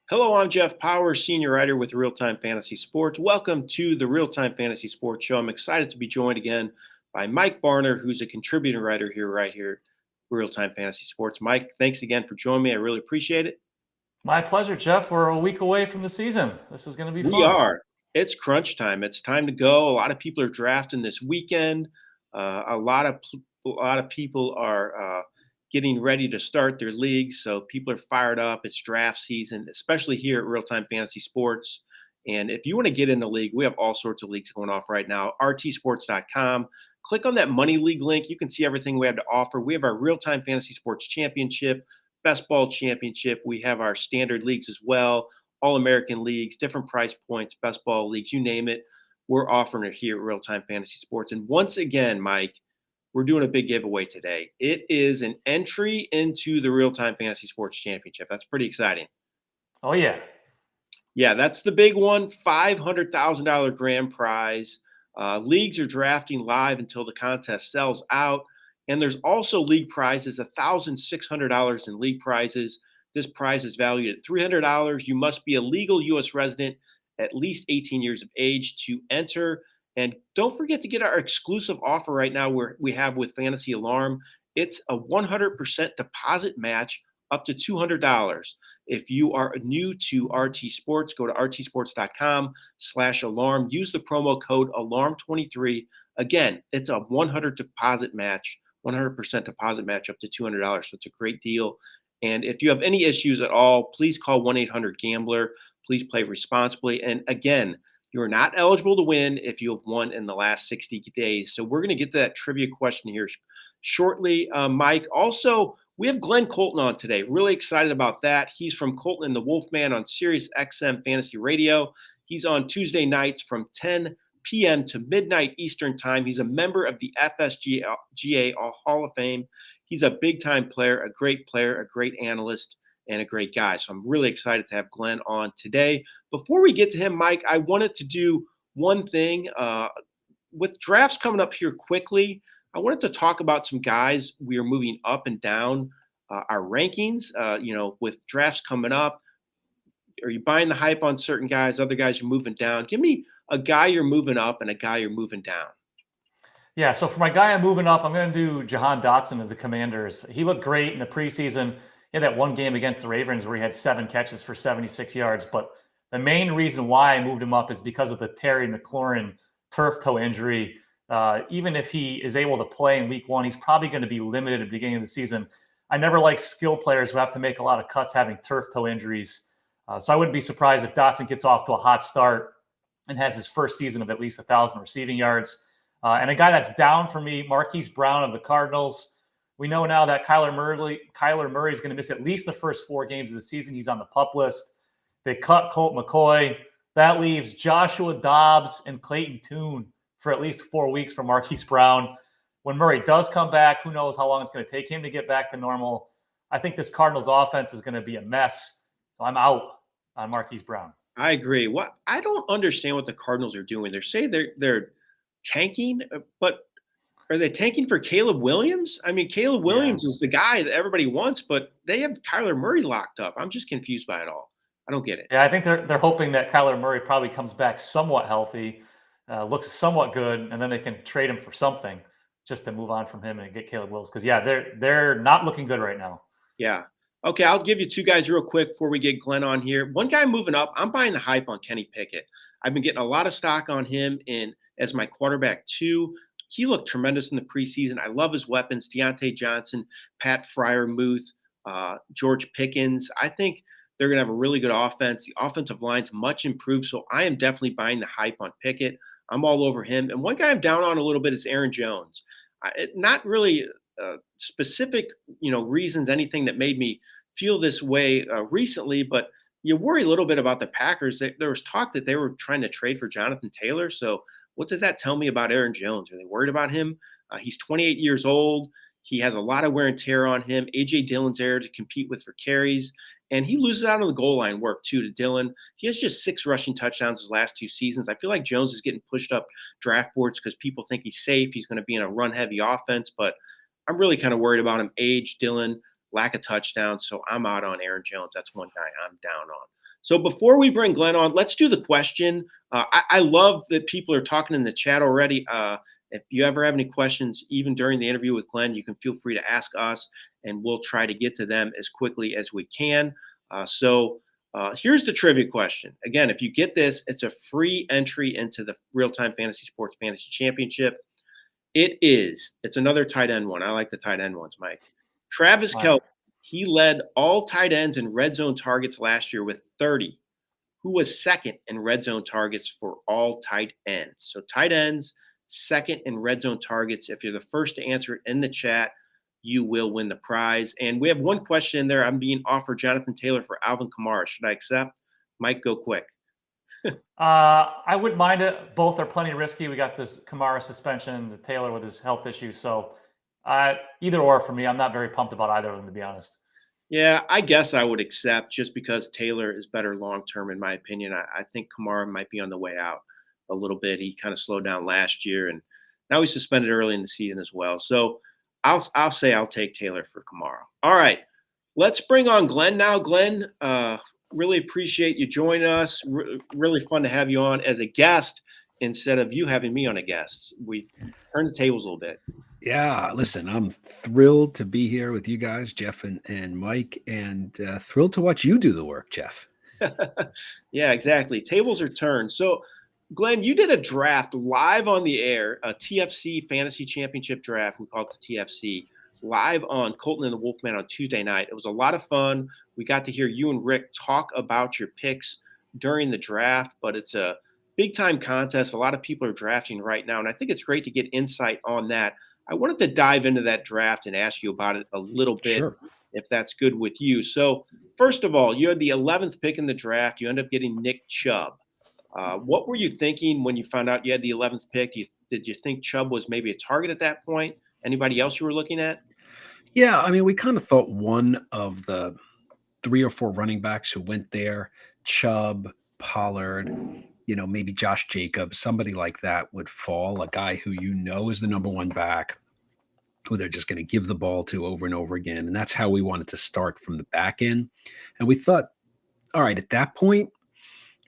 Hello, I'm Jeff Paur, senior writer with RealTime Fantasy Sports. Welcome to the RealTime Fantasy Sports Show. I'm excited to be joined again by Mike Barner, who's a contributing writer right here, RealTime Fantasy Sports. Mike, thanks again for joining me. I really appreciate it. My pleasure, Jeff. We're a week away from the season. This is going to be We fun. are. It's crunch time. It's time to go. A lot of people are drafting this weekend. A lot of people are getting ready to start their leagues, so people are fired up. It's draft season, especially here at Real Time Fantasy Sports. And if you want to get in the league, we have all sorts of leagues going off right now. RTSports.com. Click on that money league link. You can see everything we have to offer. We have our Real Time Fantasy Sports Championship, Best Ball Championship. We have our standard leagues as well, All American leagues, different price points, best ball leagues, you name it. We're offering it here at Real Time Fantasy Sports. And once again, Mike, we're doing a big giveaway today. It is an entry into the Real Time Fantasy Sports Championship. That's pretty exciting. Oh, yeah. Yeah, that's the big one. $500,000 grand prize. Leagues are drafting live until the contest sells out. And there's also league prizes, $1,600 in league prizes. This prize is valued at $300. You must be a legal U.S. resident, at least 18 years of age to enter. And don't forget to get our exclusive offer right now where we have with Fantasy Alarm. It's a 100% deposit match up to $200. If you are new to RT Sports, go to rtsports.com/alarm. Use the promo code alarm23. Again, it's a 100% deposit match up to $200. So it's a great deal. And if you have any issues at all, please call 1-800-GAMBLER. Please play responsibly. And again, you are not eligible to win if you have won in the last 60 days. So we're going to get to that trivia question here shortly, Mike. Also, we have Glenn Colton on today. Really excited about that. He's from Colton and the Wolfman on SiriusXM Fantasy Radio. He's on Tuesday nights from 10 p.m. to midnight Eastern Time. He's a member of the FSGA Hall of Fame. He's a big-time player, a great analyst, and a great guy. So I'm really excited to have Glenn on today. Before we get to him, Mike, I wanted to do one thing. With drafts coming up here quickly, I wanted to talk about some guys we are moving up and down our rankings. With drafts coming up, are you buying the hype on certain guys? Other guys you're moving down? Give me a guy you're moving up and a guy you're moving down. Yeah, so for my guy I'm moving up, I'm going to do Jahan Dotson of the Commanders. He looked great in the preseason. He had that one game against the Ravens where he had 7 catches for 76 yards. But the main reason why I moved him up is because of the Terry McLaurin turf toe injury. Even if he is able to play in week 1, he's probably going to be limited at the beginning of the season. I never like skill players who have to make a lot of cuts having turf toe injuries. So I wouldn't be surprised if Dotson gets off to a hot start and has his first season of at least 1,000 receiving yards. And a guy that's down for me, Marquise Brown of the Cardinals. We know now that Kyler Murray is going to miss at least the first 4 games of the season. He's on the PUP list. They cut Colt McCoy. That leaves Joshua Dobbs and Clayton Tune for at least 4 weeks for Marquise Brown. When Murray does come back, who knows how long it's going to take him to get back to normal. I think this Cardinals offense is going to be a mess. So I'm out on Marquise Brown. I agree. I don't understand what the Cardinals are doing. They say they're tanking, but are they tanking for Caleb Williams? I mean, Caleb Williams is the guy that everybody wants, but they have Kyler Murray locked up. I'm just confused by it all. I don't get it. Yeah, I think they're hoping that Kyler Murray probably comes back somewhat healthy, looks somewhat good, and then they can trade him for something just to move on from him and get Caleb Williams. Because, yeah, they're not looking good right now. Yeah. Okay, I'll give you 2 guys real quick before we get Glenn on here. One guy moving up, I'm buying the hype on Kenny Pickett. I've been getting a lot of stock on him as my quarterback 2. He looked tremendous in the preseason. I love his weapons, Deontay Johnson, Pat Freiermuth, George Pickens. I think they're going to have a really good offense. The offensive line's much improved, so I am definitely buying the hype on Pickett. I'm all over him. And one guy I'm down on a little bit is Aaron Jones. Not really specific, reasons, anything that made me feel this way recently, but you worry a little bit about the Packers. There was talk that they were trying to trade for Jonathan Taylor. So what does that tell me about Aaron Jones? Are they worried about him? He's 28 years old. He has a lot of wear and tear on him. A.J. Dillon's there to compete with for carries. And he loses out on the goal line work, too, to Dillon. He has just 6 rushing touchdowns his last 2 seasons. I feel like Jones is getting pushed up draft boards because people think he's safe. He's going to be in a run-heavy offense. But I'm really kind of worried about him. Age, Dillon, lack of touchdowns. So I'm out on Aaron Jones. That's one guy I'm down on. So before we bring Glenn on, let's do the question. I love that people are talking in the chat already. If you ever have any questions, even during the interview with Glenn, you can feel free to ask us, and we'll try to get to them as quickly as we can. Here's the trivia question. Again, if you get this, it's a free entry into the RealTime Fantasy Sports Fantasy Championship. It's another tight end one. I like the tight end ones, Mike. Travis Kelce, he led all tight ends in red zone targets last year with 30. Who was second in red zone targets for all tight ends? So tight ends, second in red zone targets. If you're the first to answer it in the chat, you will win the prize. And we have one question in there. I'm being offered Jonathan Taylor for Alvin Kamara. Should I accept? Mike, go quick. I wouldn't mind it. Both are plenty risky. We got this Kamara suspension, the Taylor with his health issues. So either or for me. I'm not very pumped about either of them, to be honest. Yeah, I guess I would accept just because Taylor is better long term, in my opinion. I think Kamara might be on the way out a little bit. He kind of slowed down last year, and now he's suspended early in the season as well. So I'll say I'll take Taylor for Kamara. All right, let's bring on Glenn now. Glenn, really appreciate you joining us. Really fun to have you on as a guest instead of you having me on a guest. We turned the tables a little bit. Yeah, listen, I'm thrilled to be here with you guys, Jeff and Mike, and thrilled to watch you do the work, Jeff. Yeah, exactly. Tables are turned. So, Glenn, you did a draft live on the air, a TFC Fantasy Championship draft. We call it the TFC, live on Colton and the Wolfman on Tuesday night. It was a lot of fun. We got to hear you and Rick talk about your picks during the draft, but it's a big-time contest. A lot of people are drafting right now, and I think it's great to get insight on that. I wanted to dive into that draft and ask you about it a little bit, Sure. if that's good with you. So, first of all, you had the 11th pick in the draft. You ended up getting Nick Chubb. What were you thinking when you found out you had the 11th pick? Did you think Chubb was maybe a target at that point? Anybody else you were looking at? Yeah, I mean, we kind of thought one of the 3 or 4 running backs who went there, Chubb, Pollard, maybe Josh Jacobs, somebody like that would fall, a guy who is the number one back, who they're just going to give the ball to over and over again. And that's how we wanted to start from the back end. And we thought, all right, at that point,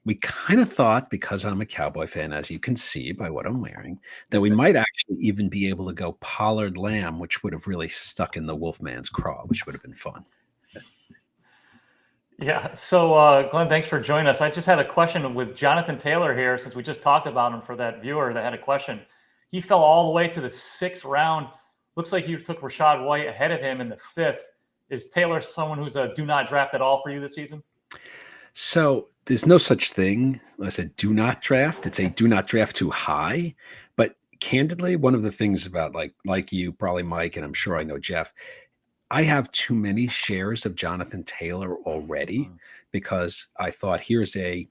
we kind of thought, because I'm a Cowboy fan, as you can see by what I'm wearing, that we might actually even be able to go Pollard Lamb, which would have really stuck in the Wolfman's craw, which would have been fun. Yeah. So, Glenn, thanks for joining us. I just had a question with Jonathan Taylor here, since we just talked about him for that viewer that had a question. He fell all the way to the 6th round. Looks like you took Rachaad White ahead of him in the 5th. Is Taylor someone who's a do not draft at all for you this season? So there's no such thing as a do not draft. It's a do not draft too high. But candidly, one of the things about like you, probably Mike, and I'm sure I know Jeff, I have too many shares of Jonathan Taylor already because I thought here's a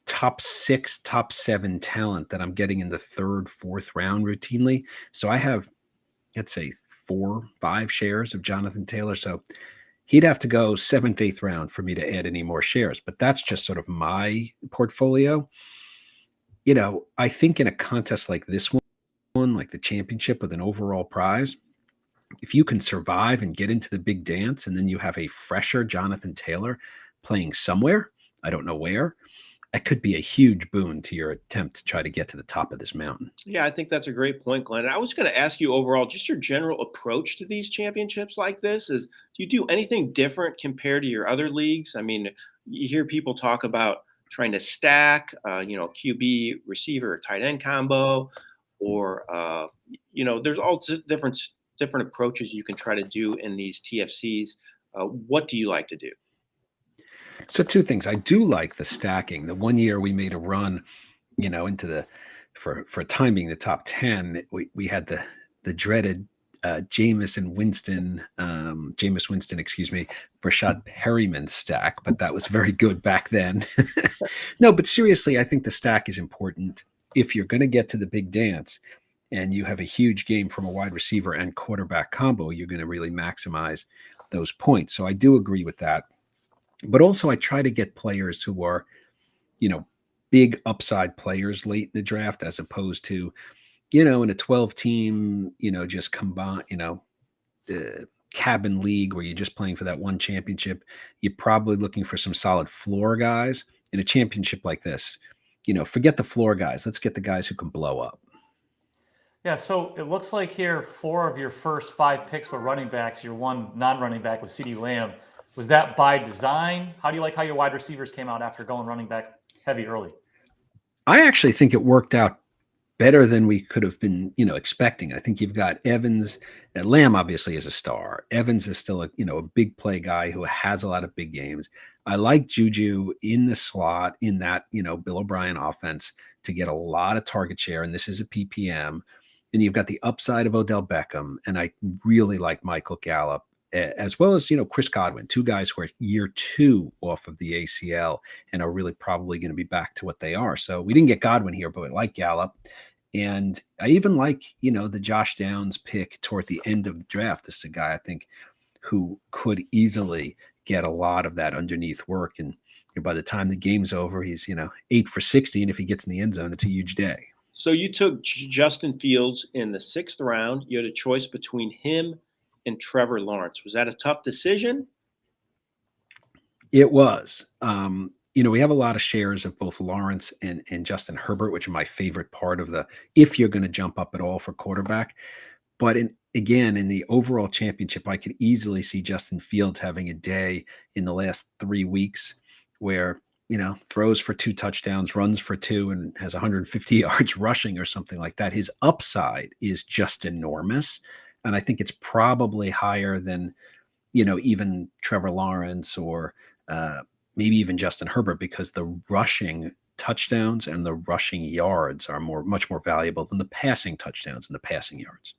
top 6, top 7 talent that I'm getting in the 3rd, 4th round routinely. So I have, let's say, 4, 5 shares of Jonathan Taylor. So he'd have to go 7th, 8th round for me to add any more shares. But that's just sort of my portfolio. I think in a contest like this one, like the championship with an overall prize, if you can survive and get into the big dance, and then you have a fresher Jonathan Taylor playing somewhere, I don't know where, it could be a huge boon to your attempt to try to get to the top of this mountain. Yeah, I think that's a great point, Glenn. I was going to ask you overall, just your general approach to these championships like this. Do you do anything different compared to your other leagues? I mean, you hear people talk about trying to stack, QB, receiver, tight end combo, or there's all different approaches you can try to do in these TFCs. What do you like to do? So 2 things. I do like the stacking. The one year we made a run, into the for time being the top 10. We had the dreaded Jameis Winston, Rashad Perryman stack, but that was very good back then. No, but seriously, I think the stack is important if you're going to get to the big dance. And you have a huge game from a wide receiver and quarterback combo, you're going to really maximize those points. So I do agree with that. But also I try to get players who are, big upside players late in the draft, as opposed to, in a 12 team, just combine, cabin league where you're just playing for that one championship. You're probably looking for some solid floor guys. in a championship like this, forget the floor guys. Let's get the guys who can blow up. Yeah, so it looks like here 4 of your first 5 picks were running backs. Your one non-running back was CeeDee Lamb. Was that by design? How do you like how your wide receivers came out after going running back heavy early? I actually think it worked out better than we could have been, expecting. I think you've got Evans. Lamb obviously is a star. Evans is still a big play guy who has a lot of big games. I like Juju in the slot in that, Bill O'Brien offense to get a lot of target share. And this is a PPM. And you've got the upside of Odell Beckham. And I really like Michael Gallup, as well as, Chris Godwin, 2 guys who are year 2 off of the ACL and are really probably going to be back to what they are. So we didn't get Godwin here, but I like Gallup. And I even like, the Josh Downs pick toward the end of the draft. This is a guy I think who could easily get a lot of that underneath work. And by the time the game's over, he's, 8 for 60. And if he gets in the end zone, it's a huge day. So you took Justin Fields in the 6th round. You had a choice between him and Trevor Lawrence. Was that a tough decision? It was. We have a lot of shares of both Lawrence and Justin Herbert, which are my favorite part of if you're going to jump up at all for quarterback. But in the overall championship, I could easily see Justin Fields having a day in the last 3 weeks where, throws for 2 touchdowns, runs for 2, and has 150 yards rushing or something like that. His upside is just enormous. And I think it's probably higher than, even Trevor Lawrence or maybe even Justin Herbert, because the rushing touchdowns and the rushing yards are much more valuable than the passing touchdowns and the passing yards.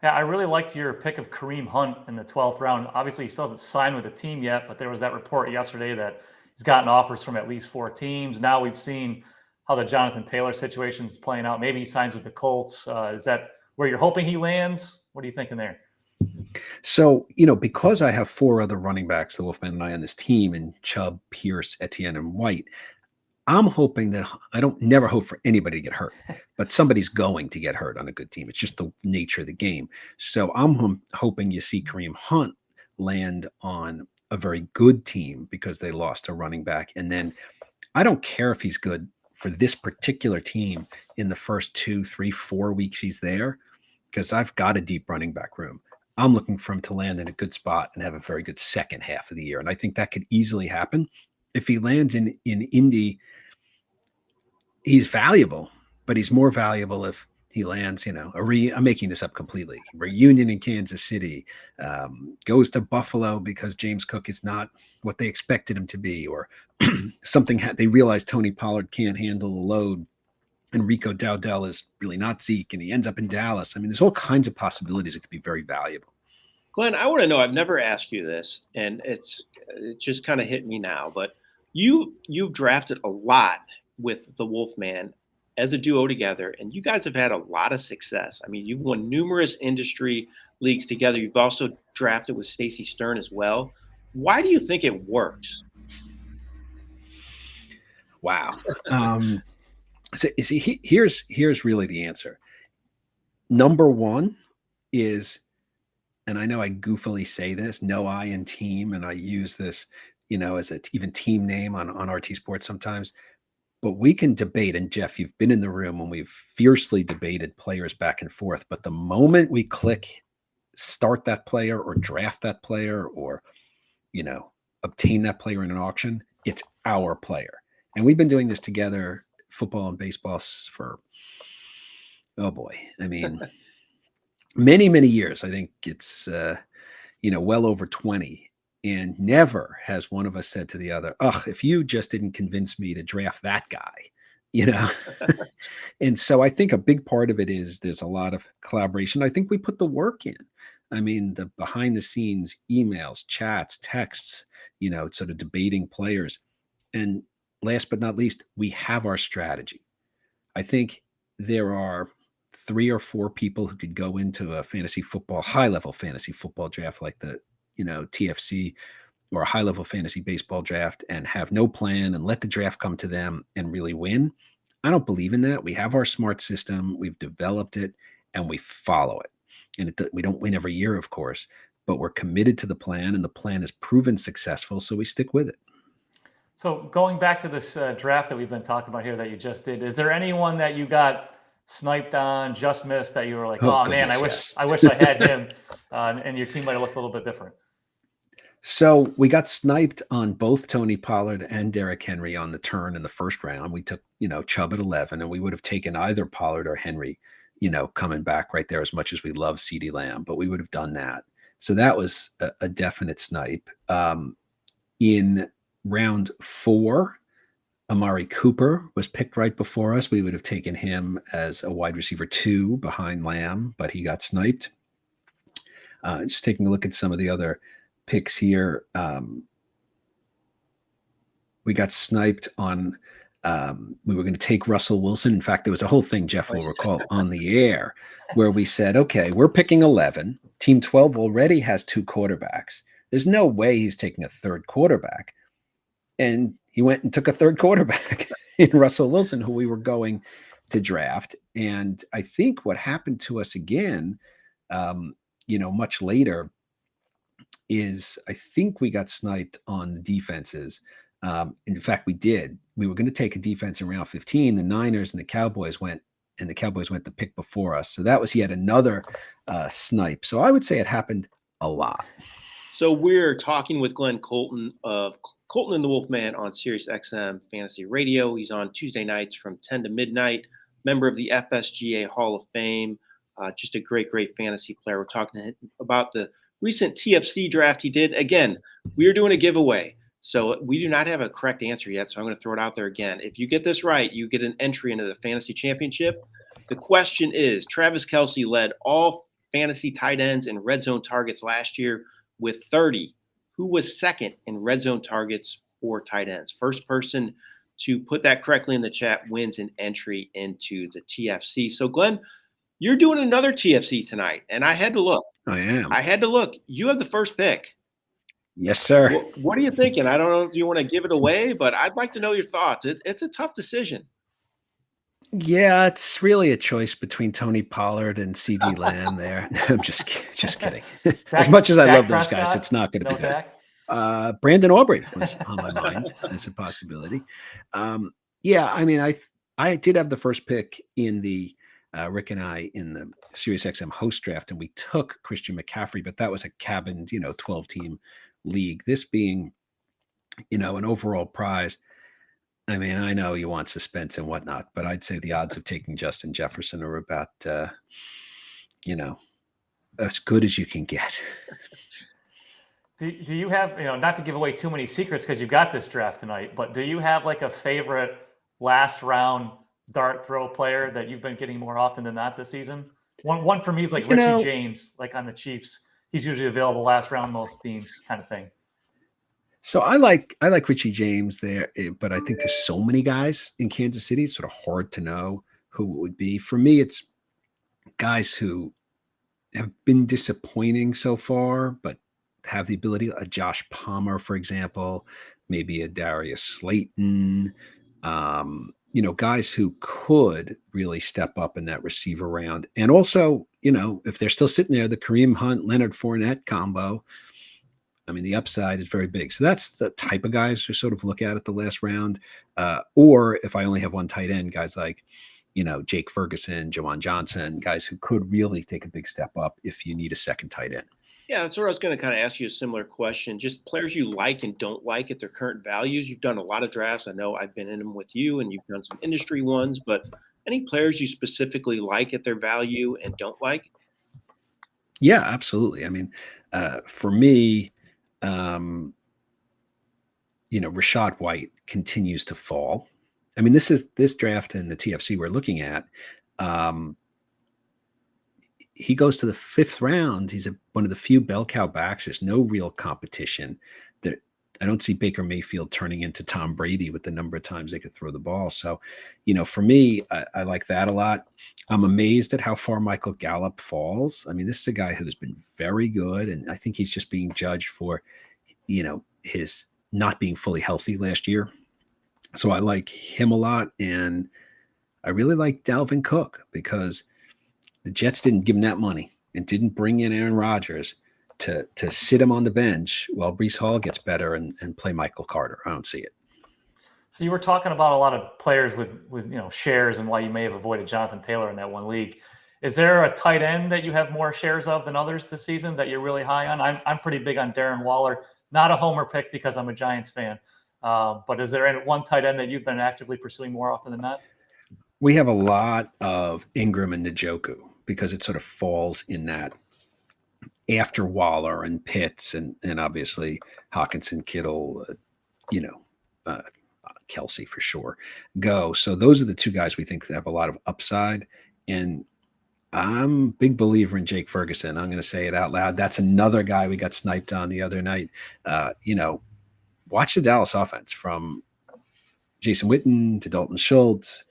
Yeah, I really liked your pick of Kareem Hunt in the 12th round. Obviously, he still hasn't signed with a team yet, but there was that report yesterday that he's gotten offers from at least 4 teams. Now we've seen how the Jonathan Taylor situation is playing out. Maybe he signs with the Colts. Is that where you're hoping he lands? What are you thinking there? So, because I have 4 other running backs, the Wolfman and I on this team, and Chubb, Pierce, Etienne, and White, I'm hoping that I don't never hope for anybody to get hurt, but somebody's going to get hurt on a good team. It's just the nature of the game. So I'm hoping you see Kareem Hunt land on a very good team because they lost a running back. And then I don't care if he's good for this particular team in the first 2, 3, 4 weeks he's there, because I've got a deep running back room. I'm looking for him to land in a good spot and have a very good second half of the year. And I think that could easily happen. If he lands in Indy, he's valuable, but he's more valuable if he lands, I'm making this up completely. Reunion in Kansas City, goes to Buffalo because James Cook is not what they expected him to be, or something they realize Tony Pollard can't handle the load, and Rico Dowdell is really not Zeke, and he ends up in Dallas. I mean, there's all kinds of possibilities that could be very valuable. Glenn, I want to know, I've never asked you this, and it just kind of hit me now, but you've drafted a lot with the Wolfman as a duo together, and you guys have had a lot of success. I mean, you've won numerous industry leagues together. You've also drafted with Stacey Stern as well. Why do you think it works? Wow. So here's really the answer. Number one is, and I know I goofily say this, no I in team, and I use this, as a even team name on RTSports sometimes. But we can debate, and Jeff, you've been in the room when we've fiercely debated players back and forth. But the moment we click start that player or draft that player or, obtain that player in an auction, it's our player. And we've been doing this together, football and baseball, for, oh boy, I mean, many, many years. I think it's, well over 20. And never has one of us said to the other, if you just didn't convince me to draft that guy, And so I think a big part of it is there's a lot of collaboration. I think we put the work in. I mean, the behind the scenes emails, chats, texts, sort of debating players. And last but not least, we have our strategy. I think there are 3 or 4 people who could go into a high level fantasy football draft like the TFC or a high level fantasy baseball draft and have no plan and let the draft come to them and really win. I don't believe in that. We have our smart system. We've developed it and we follow it. And we don't win every year, of course, but we're committed to the plan and the plan is proven successful. So we stick with it. So going back to this draft that we've been talking about here that you just did, is there anyone that you got sniped on, just missed, that you were like, Oh, oh man, goodness, yes. I wish I had him, and your team might have looked a little bit different? So we got sniped on both Tony Pollard and Derrick Henry on the turn in the first round. We took, Chubb at 11, and we would have taken either Pollard or Henry, coming back right there, as much as we love CeeDee Lamb, but we would have done that. So that was a definite snipe. In round 4, Amari Cooper was picked right before us. We would have taken him as a wide receiver 2 behind Lamb, but he got sniped. Just taking a look at some of the other picks here. We got sniped on, we were going to take Russell Wilson. In fact, there was a whole thing, Jeff will recall, on the air where we said, okay, we're picking 11. Team 12 already has 2 quarterbacks. There's no way he's taking a third quarterback. And he went and took a third quarterback in Russell Wilson, who we were going to draft. And I think what happened to us again, much later, is I think we got sniped on the defenses. In fact, we did. We were going to take a defense in round 15. The Niners and the Cowboys went the pick before us. So that was yet another snipe. So I would say it happened a lot. So we're talking with Glenn Colton of Colton and the Wolfman on SiriusXM Fantasy Radio. He's on Tuesday nights from 10 to midnight, member of the FSGA Hall of Fame, just a great, great fantasy player. We're talking to him about the recent TFC draft he did. Again, we are doing a giveaway. So we do not have a correct answer yet, so I'm going to throw it out there again. If you get this right, you get an entry into the Fantasy Championship. The question is, Travis Kelce led all fantasy tight ends in red zone targets last year with 30. Who was second in red zone targets for tight ends? First person to put that correctly in the chat wins an entry into the TFC. So, Glenn, you're doing another TFC tonight, and I had to look. I am. I had to look. You have the first pick. Yes, sir. What are you thinking? I don't know if you want to give it away, but I'd like to know your thoughts. It's a tough decision. Yeah, it's really a choice between Tony Pollard and CeeDee Lamb there. I'm just kidding. As much as I love those guys, it's not going to be that. Brandon Aubrey was on my mind as a possibility. Yeah, I mean, I did have the first pick in the Rick and I in the SiriusXM host draft, and we took Christian McCaffrey, but that was a cabined, 12-team league. This being, an overall prize. I mean, I know you want suspense and whatnot, but I'd say the odds of taking Justin Jefferson are about, as good as you can get. Do you have, not to give away too many secrets because you got this draft tonight, but do you have like a favorite last round dart throw player that you've been getting more often than not this season? One for me is like Richie James, like on the Chiefs. He's usually available last round most teams, kind of thing. So I like Richie James there, but I think there's so many guys in Kansas City. It's sort of hard to know who it would be. For me, it's guys who have been disappointing so far, but have the ability. A Josh Palmer, for example, maybe a Darius Slayton. Guys who could really step up in that receiver round. And also, if they're still sitting there, the Kareem Hunt, Leonard Fournette combo, I mean, the upside is very big. So that's the type of guys who sort of look at the last round. Or if I only have one tight end, guys like, Jake Ferguson, Jawan Johnson, guys who could really take a big step up if you need a second tight end. Yeah, that's where I was going to kind of ask you a similar question. Just players you like and don't like at their current values. You've done a lot of drafts. I know I've been in them with you, and you've done some industry ones. But any players you specifically like at their value and don't like? Yeah, absolutely. I mean, for me, Rachaad White continues to fall. I mean, this draft in the TFC we're looking at. He goes to the 5th round. He's one of the few bell cow backs. There's no real competition. I don't see Baker Mayfield turning into Tom Brady with the number of times they could throw the ball. So, for me, I like that a lot. I'm amazed at how far Michael Gallup falls. I mean, this is a guy who's been very good, and I think he's just being judged for, his not being fully healthy last year. So I like him a lot, and I really like Dalvin Cook because the Jets didn't give him that money and didn't bring in Aaron Rodgers to sit him on the bench while Breece Hall gets better and play Michael Carter. I don't see it. So you were talking about a lot of players with shares and why you may have avoided Jonathan Taylor in that one league. Is there a tight end that you have more shares of than others this season that you're really high on? I'm pretty big on Darren Waller. Not a homer pick because I'm a Giants fan. But is there one tight end that you've been actively pursuing more often than not? We have a lot of Ingram and Njoku because it sort of falls in that after Waller and Pitts and obviously Hawkinson, Kittle, uh, Kelsey for sure go. So those are the two guys we think have a lot of upside. And I'm a big believer in Jake Ferguson. I'm going to say it out loud. That's another guy we got sniped on the other night. Watch the Dallas offense from Jason Witten to Dalton Schultz.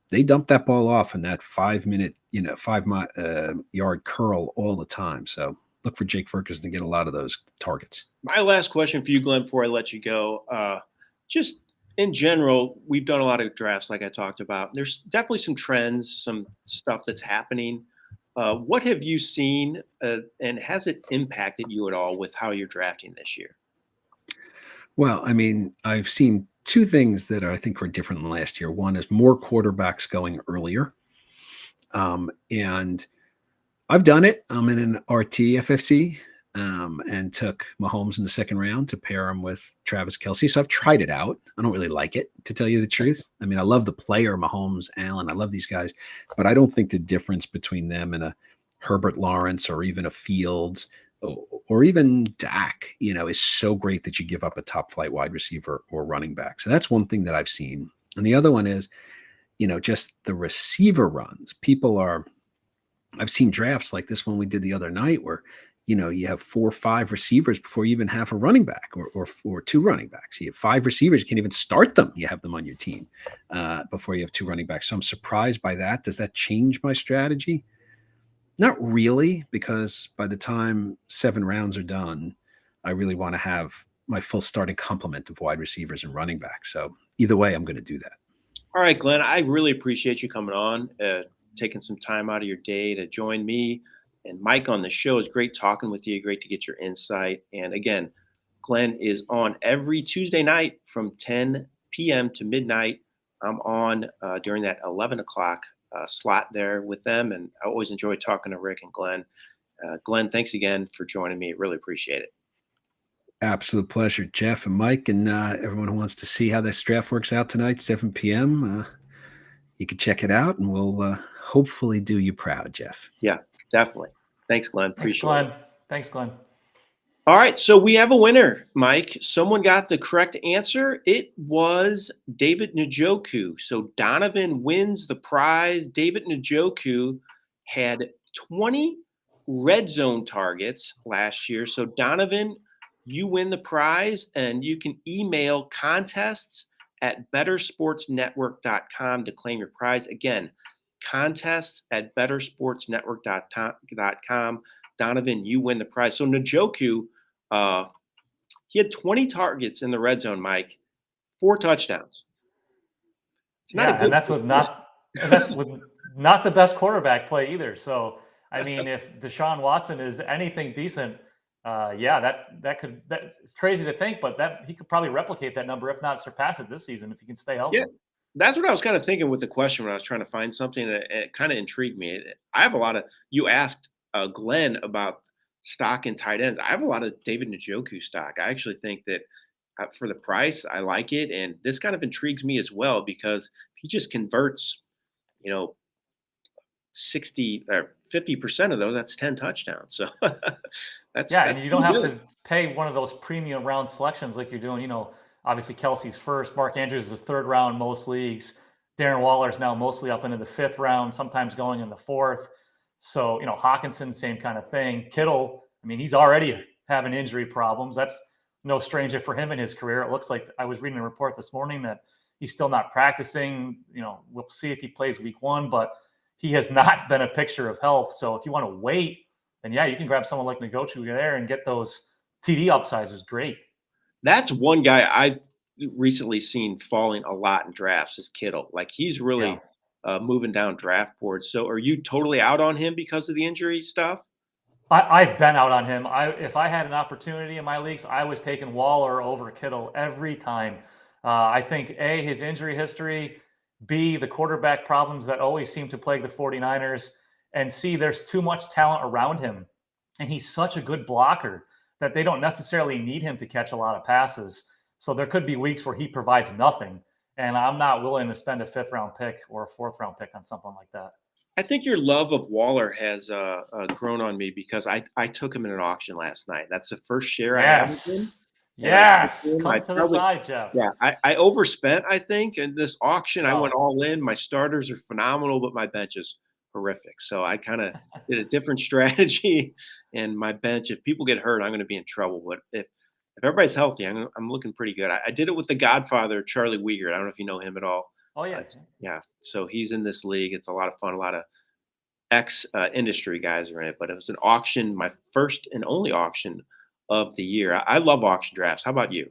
They dump that ball off in that 5-minute, 5-yard curl all the time. So look for Jake Ferguson to get a lot of those targets. My last question for you, Glenn, before I let you go, just in general, we've done a lot of drafts like I talked about. There's definitely some trends, some stuff that's happening. What have you seen and has it impacted you at all with how you're drafting this year? Well, I mean, I've seen two things that I think were different than last year. One is more quarterbacks going earlier. And I've done it. I'm in an RTFFC and took Mahomes in the second round to pair him with Travis Kelce. So I've tried it out. I don't really like it, to tell you the truth. I mean, I love the player, Mahomes, Allen. I love these guys. But I don't think the difference between them and a Herbert Lawrence or even a Fields or even Dak, is so great that you give up a top flight wide receiver or running back. So that's one thing that I've seen. And the other one is, just the receiver runs. I've seen drafts like this one we did the other night where, you have 4 or 5 receivers before you even have a running back or 2 running backs. You have 5 receivers. You can't even start them. You have them on your team before you have 2 running backs. So I'm surprised by that. Does that change my strategy? Not really, because by the time 7 rounds are done, I really want to have my full starting complement of wide receivers and running backs. So either way, I'm going to do that. All right, Glenn, I really appreciate you coming on, taking some time out of your day to join me and Mike on the show. It's great talking with you. Great to get your insight. And again, Glenn is on every Tuesday night from 10 p.m. to midnight. I'm on during that 11 o'clock slot there with them. And I always enjoy talking to Rick and Glenn. Glenn, thanks again for joining me. Really appreciate it. Absolute pleasure, Jeff and Mike, and everyone who wants to see how this draft works out tonight, 7 p.m. You can check it out, and we'll hopefully do you proud, Jeff. Yeah, definitely. Thanks, Glenn. Appreciate it. Thanks, Glenn. All right, so we have a winner, Mike. Someone got the correct answer. It was David Njoku. So Donovan wins the prize. David Njoku had 20 red zone targets last year. So Donovan, you win the prize, and you can email contests@bettersportsnetwork.com to claim your prize. Again, contests@bettersportsnetwork.com. Donovan, you win the prize. So Njoku, he had 20 targets in the red zone, Mike, 4 touchdowns. It's not and that's with not the best quarterback play either. So I mean, if Deshaun Watson is anything decent, it's crazy to think, but that he could probably replicate that number, if not surpass it this season, if he can stay healthy. Yeah, that's what I was kind of thinking with the question when I was trying to find something that it kind of intrigued me. I have a lot of, you asked Glenn about stock and tight ends. I have a lot of David Njoku stock. I actually think that for the price, I like it. And this kind of intrigues me as well, because if he just converts, 60 or 50% of those, that's 10 touchdowns. So that's and you don't have to pay one of those premium round selections like you're doing. Obviously Kelsey's first, Mark Andrews is 3rd round most leagues. Darren Waller is now mostly up into the 5th round, sometimes going in the 4th. So, Hawkinson, same kind of thing. Kittle, I mean, he's already having injury problems. That's no stranger for him in his career. It looks like, I was reading a report this morning that he's still not practicing. We'll see if he plays week 1, but he has not been a picture of health. So if you want to wait, then you can grab someone like Njoku there and get those TD upsides. Is great. That's one guy I've recently seen falling a lot in drafts is Kittle. Like he's really moving down draft boards. So are you totally out on him because of the injury stuff? I've been out on him. If I had an opportunity in my leagues, I was taking Waller over Kittle every time. I think A, his injury history, B, the quarterback problems that always seem to plague the 49ers, and C, there's too much talent around him. And he's such a good blocker that they don't necessarily need him to catch a lot of passes. So there could be weeks where he provides nothing. And I'm not willing to spend a 5th-round pick or a 4th-round pick on something like that. I think your love of Waller has grown on me because I took him in an auction last night. That's the first share I have with him. Yes. And I took Yes. him. I Come to the probably, side, Jeff. yeah, I overspent, I think. In this auction, I went Oh, all in. My starters are phenomenal, but my bench is horrific. So I kind of did a different strategy. And my bench, if people get hurt, I'm going to be in trouble. But if everybody's healthy, I'm looking pretty good. I did it with the Godfather, Charlie Wiegert. I don't know if you know him at all. oh yeah. Yeah, so he's in this league. It's a lot of fun. A lot of ex industry guys are in it, but it was an auction, my first and only auction of the year. I love auction drafts. How about you?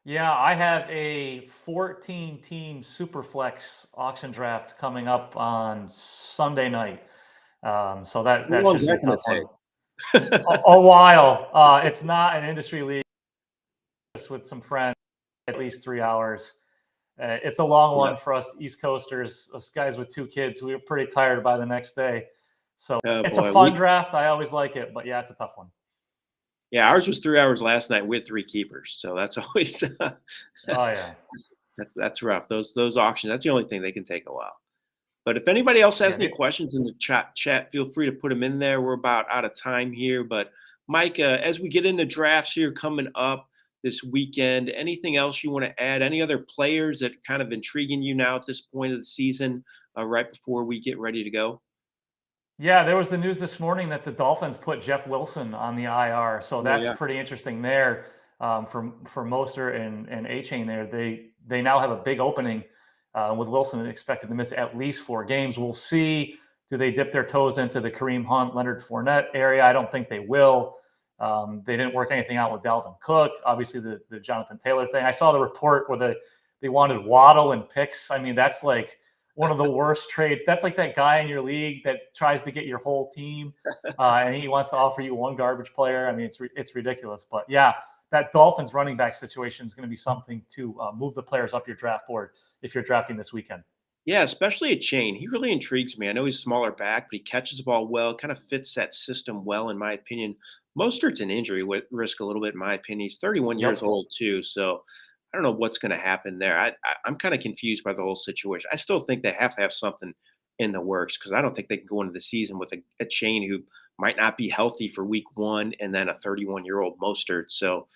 Yeah, I have a 14-team Superflex auction draft coming up on Sunday night. So that How that long is should be a that going tough one. to take? A while. It's not an industry league, just with some friends, at least 3 hours. It's a long Yeah. one for us East Coasters, us guys with 2 kids. We were pretty tired by the next day. So Oh it's a boy, fun draft. I always like it, but yeah, it's a tough one. yeah, ours was 3 hours last night with 3 keepers, so that's always Oh yeah, that's rough. Those auctions, that's the only thing they can take a while. But if anybody else has yeah. any questions in the chat, feel free to put them in there. We're about out of time here, but Mike, as we get into drafts here coming up this weekend, anything else you want to add? Any other players that kind of intriguing you now at this point of the season, right before we get ready to go? Yeah, there was the news this morning that the Dolphins put Jeff Wilson on the IR, so Oh that's yeah, pretty interesting there for Mostert and A Chain there. They now have a big opening with Wilson expected to miss at least 4 games. We'll see. Do they dip their toes into the Kareem Hunt, Leonard Fournette area? I don't think they will. They didn't work anything out with Dalvin Cook. Obviously, the Jonathan Taylor thing. I saw the report where they wanted Waddle and picks. I mean, that's like one of the worst trades. That's like that guy in your league that tries to get your whole team, and he wants to offer you one garbage player. I mean, it's ridiculous. But yeah, that Dolphins running back situation is going to be something to move the players up your draft board if you're drafting this weekend. yeah, especially a Chain. He really intrigues me. I know he's smaller back, but he catches the ball well. Kind of fits that system well, in my opinion. Mostert's an injury risk a little bit, in my opinion. He's 31 years Yep. old too, so I don't know what's going to happen there. I'm kind of confused by the whole situation. I still think they have to have something in the works because I don't think they can go into the season with a Chain who might not be healthy for week 1 and then a 31-year-old Mostert. So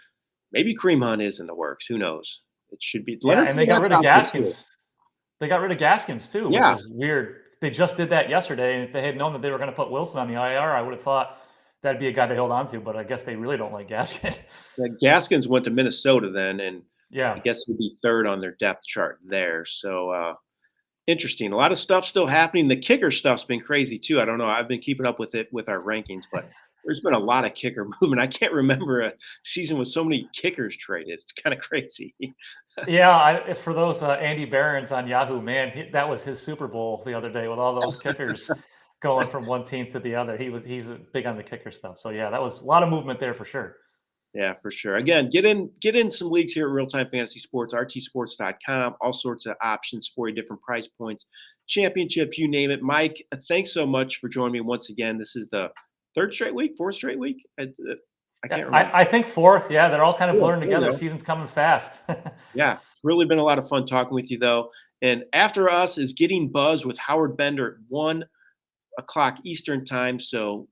maybe Kareem Hunt is in the works. Who knows? It should be Yeah, Leonard and they got Fournette's rid of out there too. Gaskins. They got rid of Gaskins too, which Yeah, is weird. They just did that yesterday, and if they had known that they were going to put Wilson on the IR, I would have thought that'd be a guy they hold on to. But I guess they really don't like Gaskins. yeah, Gaskins went to Minnesota then, and I Yeah. guess he'd be 3rd on their depth chart there. So interesting. A lot of stuff still happening. The kicker stuff's been crazy too. I don't know. I've been keeping up with it with our rankings, but there's been a lot of kicker movement. I can't remember a season with so many kickers traded. It's kind of crazy. Yeah, for those Andy Barons on Yahoo, man, that was his Super Bowl the other day with all those kickers going from one team to the other. He's big on the kicker stuff. So yeah, that was a lot of movement there for sure. Yeah, for sure. Again, get in some leagues here at RealTime Fantasy Sports, RTSports.com, all sorts of options for you, different price points, championships, you name it. Mike, thanks so much for joining me once again. This is the 3rd straight week, 4th straight week. I Yeah, can't remember. I think 4th. Yeah, they're all kind of Yeah, blurring there you together. go. Season's coming fast. Yeah, it's really been a lot of fun talking with you, though. And after us is Getting Buzz with Howard Bender at 1 o'clock Eastern time. So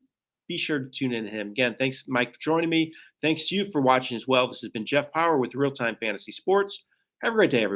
be sure to tune in to him. Again, thanks, Mike, for joining me. Thanks to you for watching as well. This has been Jeff Paur with Real Time Fantasy Sports. Have a great day, everyone.